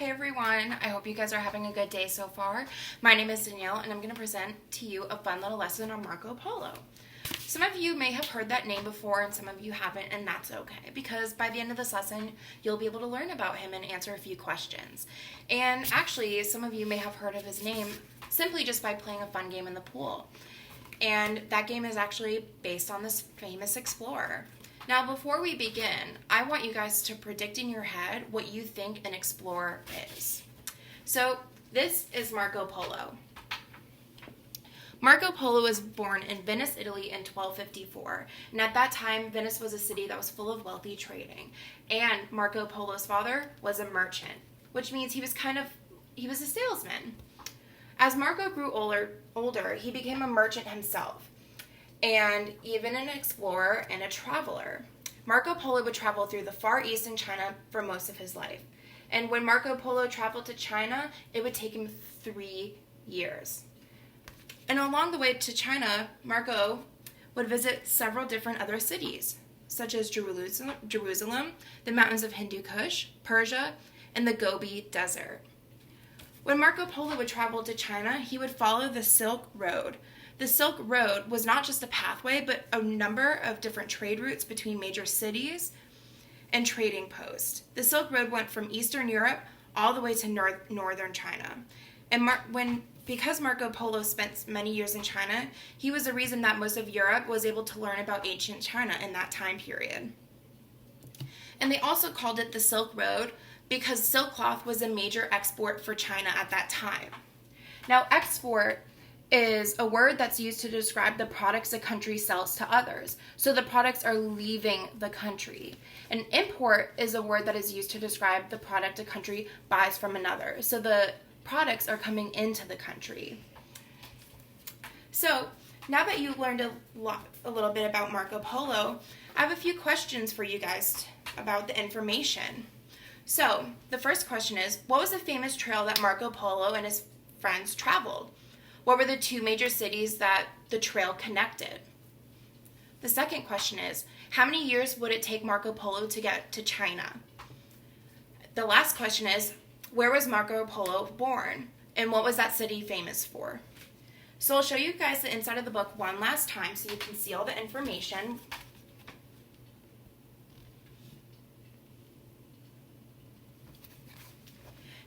Hey everyone, I hope you guys are having a good day so far. My name is Danielle and I'm going to present to you a fun little lesson on Marco Polo. Some of you may have heard that name before and some of you haven't, and that's okay because by the end of this lesson you'll be able to learn about him and answer a few questions. And actually some of you may have heard of his name simply just by playing a fun game in the pool. And that game is actually based on this famous explorer. Now, before we begin, I want you guys to predict in your head what you think an explorer is. So, this is Marco Polo. Marco Polo was born in Venice, Italy in 1254. And at that time, Venice was a city that was full of wealthy trading. And Marco Polo's father was a merchant, which means he was a salesman. As Marco grew older, he became a merchant himself, and even an explorer and a traveler. Marco Polo would travel through the Far East and China for most of his life. And when Marco Polo traveled to China, it would take him 3 years. And along the way to China, Marco would visit several different other cities, such as Jerusalem, the mountains of Hindu Kush, Persia, and the Gobi Desert. When Marco Polo would travel to China, he would follow the Silk Road. The Silk Road was not just a pathway, but a number of different trade routes between major cities and trading posts. The Silk Road went from Eastern Europe all the way to northern China. And because Marco Polo spent many years in China, he was the reason that most of Europe was able to learn about ancient China in that time period. And they also called it the Silk Road because silk cloth was a major export for China at that time. Now, export is a word that's used to describe the products a country sells to others. So the products are leaving the country. An import is a word that is used to describe the product a country buys from another. So the products are coming into the country. So now that you've learned a little bit about Marco Polo, I have a few questions for you guys about the information. So the first question is, what was the famous trail that Marco Polo and his friends traveled? What were the 2 major cities that the trail connected? The second question is, how many years would it take Marco Polo to get to China? The last question is, where was Marco Polo born? And what was that city famous for? So I'll show you guys the inside of the book one last time so you can see all the information.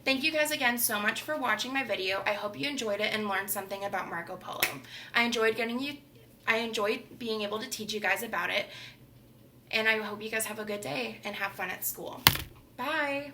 Thank you guys again so much for watching my video. I hope you enjoyed it and learned something about Marco Polo. I enjoyed being able to teach you guys about it, and I hope you guys have a good day and have fun at school. Bye!